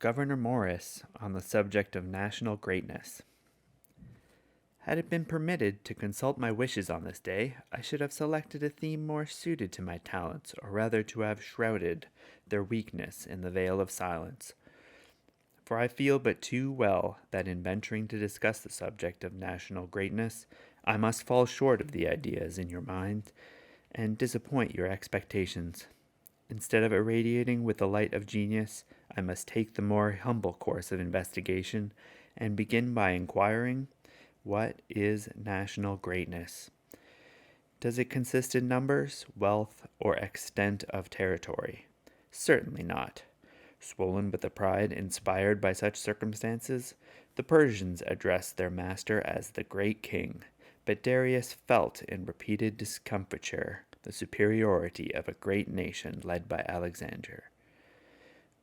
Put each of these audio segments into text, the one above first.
Gouverneur Morris on the subject of national greatness. Had it been permitted to consult my wishes on this day, I should have selected a theme more suited to my talents, or rather to have shrouded their weakness in the veil of silence. For I feel but too well that in venturing to discuss the subject of national greatness, I must fall short of the ideas in your mind and disappoint your expectations. Instead of irradiating with the light of genius, I must take the more humble course of investigation and begin by inquiring, what is national greatness? Does it consist in numbers, wealth, or extent of territory? Certainly not. Swollen with the pride inspired by such circumstances, the Persians addressed their master as the great king, but Darius felt in repeated discomfiture the superiority of a great nation led by Alexander.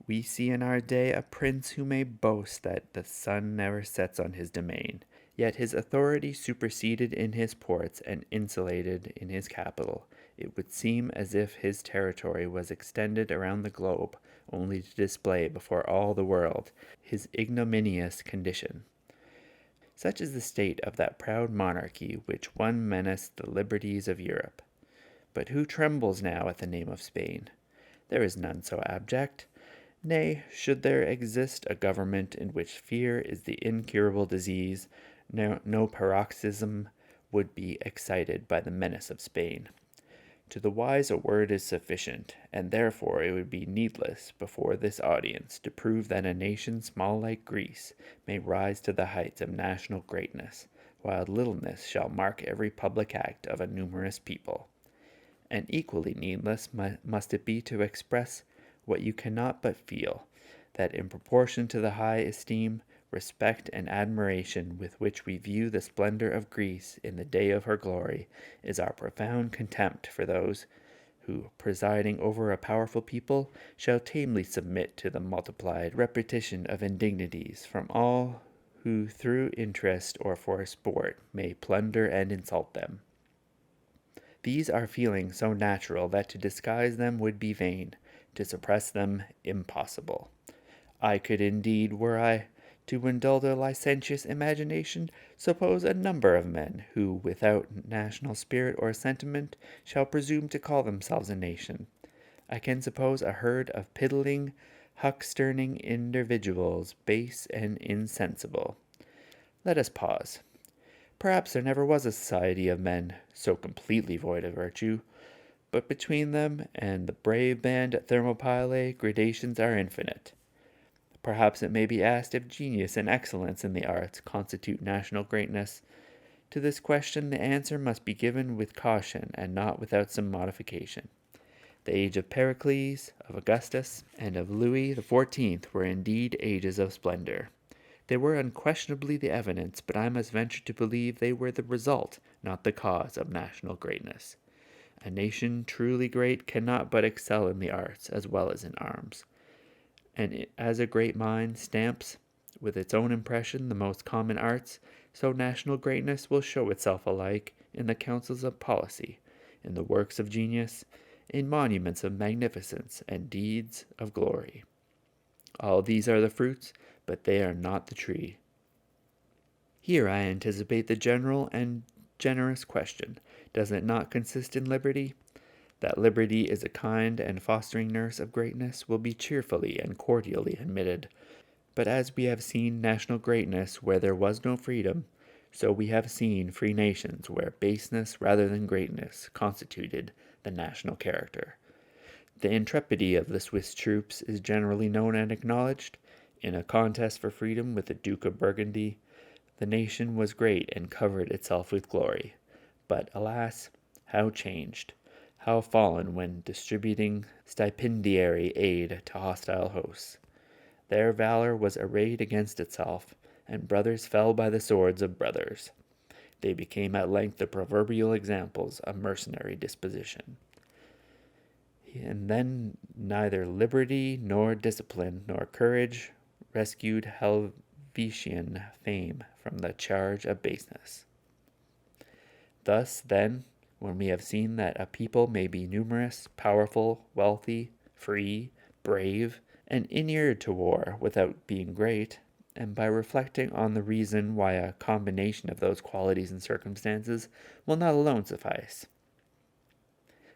We see in our day a prince who may boast that the sun never sets on his domain, yet his authority superseded in his ports and insulated in his capital. It would seem as if his territory was extended around the globe only to display before all the world his ignominious condition. Such is the state of that proud monarchy which once menaced the liberties of Europe. But who trembles now at the name of Spain? There is none so abject. Nay, should there exist a government in which fear is the incurable disease, no paroxysm would be excited by the menace of Spain. To the wise a word is sufficient, and therefore it would be needless before this audience to prove that a nation small like Greece may rise to the heights of national greatness, while littleness shall mark every public act of a numerous people. And equally needless must it be to express what you cannot but feel, that in proportion to the high esteem, respect, and admiration with which we view the splendor of Greece in the day of her glory, is our profound contempt for those who, presiding over a powerful people, shall tamely submit to the multiplied repetition of indignities from all who through interest or for sport may plunder and insult them. These are feelings so natural that to disguise them would be vain, to suppress them impossible. I could indeed, were I to indulge a licentious imagination, suppose a number of men who, without national spirit or sentiment, shall presume to call themselves a nation. I can suppose a herd of piddling, hucksterning individuals, base and insensible. Let us pause. Perhaps there never was a society of men so completely void of virtue, but between them and the brave band at Thermopylae gradations are infinite. Perhaps it may be asked if genius and excellence in the arts constitute national greatness. To this question the answer must be given with caution and not without some modification. The age of Pericles, of Augustus, and of Louis XIV were indeed ages of splendor. They were unquestionably the evidence, but I must venture to believe they were the result, not the cause, of national greatness. A nation truly great cannot but excel in the arts as well as in arms. And as a great mind stamps with its own impression the most common arts, so national greatness will show itself alike in the counsels of policy, in the works of genius, in monuments of magnificence and deeds of glory. All these are the fruits, but they are not the tree. Here I anticipate the general and generous question, does it not consist in liberty? That liberty is a kind and fostering nurse of greatness will be cheerfully and cordially admitted. But as we have seen national greatness where there was no freedom, so we have seen free nations where baseness rather than greatness constituted the national character. The intrepidity of the Swiss troops is generally known and acknowledged. In a contest for freedom with the Duke of Burgundy, the nation was great and covered itself with glory. But alas, how changed, how fallen when distributing stipendiary aid to hostile hosts. Their valor was arrayed against itself, and brothers fell by the swords of brothers. They became at length the proverbial examples of mercenary disposition. And then neither liberty nor discipline nor courage rescued Helvetian fame from the charge of baseness. Thus, then, when we have seen that a people may be numerous, powerful, wealthy, free, brave, and inured to war without being great, and by reflecting on the reason why a combination of those qualities and circumstances will not alone suffice.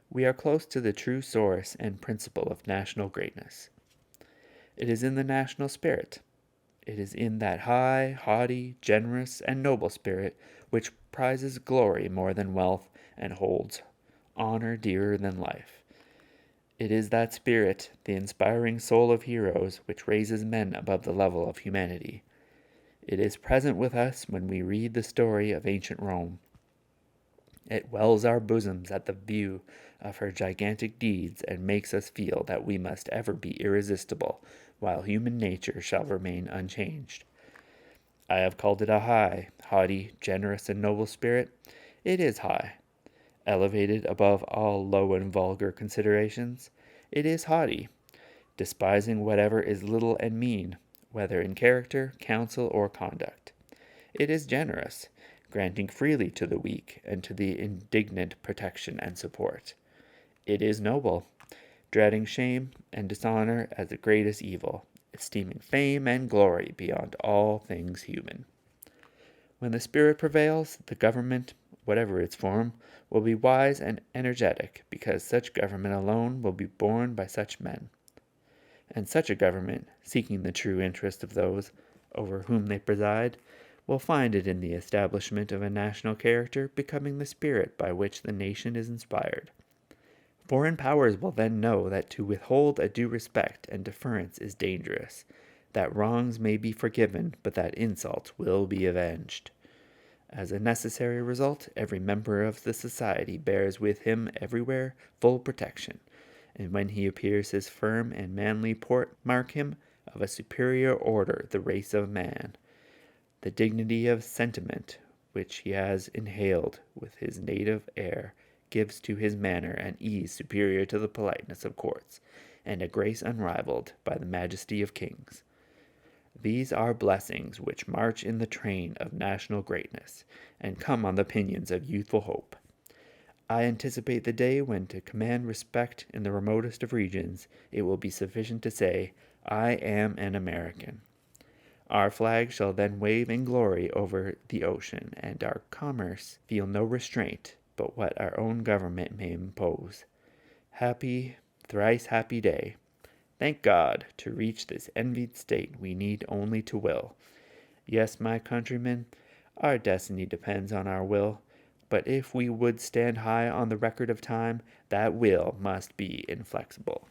We are close to the true source and principle of national greatness. It is in the national spirit. It is in that high, haughty, generous, and noble spirit which prizes glory more than wealth and holds honor dearer than life. It is that spirit, the inspiring soul of heroes, which raises men above the level of humanity. It is present with us when we read the story of ancient Rome. It wells our bosoms at the view of her gigantic deeds and makes us feel that we must ever be irresistible, while human nature shall remain unchanged. I have called it a high, haughty, generous, and noble spirit. It is high. Elevated above all low and vulgar considerations, it is haughty, despising whatever is little and mean, whether in character, counsel, or conduct. It is generous, granting freely to the weak and to the indigent protection and support. It is noble, dreading shame and dishonor as the greatest evil, esteeming fame and glory beyond all things human. When the spirit prevails, the government, whatever its form, will be wise and energetic, because such government alone will be borne by such men. And such a government, seeking the true interest of those over whom they preside, will find it in the establishment of a national character becoming the spirit by which the nation is inspired. Foreign powers will then know that to withhold a due respect and deference is dangerous, that wrongs may be forgiven, but that insults will be avenged. As a necessary result, every member of the society bears with him everywhere full protection, and when he appears his firm and manly port mark him of a superior order, the race of man. The dignity of sentiment, which he has inhaled with his native air, gives to his manner an ease superior to the politeness of courts, and a grace unrivaled by the majesty of kings. These are blessings which march in the train of national greatness, and come on the pinions of youthful hope. I anticipate the day when, to command respect in the remotest of regions, it will be sufficient to say, "I am an American." Our flag shall then wave in glory over the ocean, and our commerce feel no restraint but what our own government may impose. Happy, thrice happy day! Thank God, to reach this envied state we need only to will. Yes, my countrymen, our destiny depends on our will, but if we would stand high on the record of time, that will must be inflexible.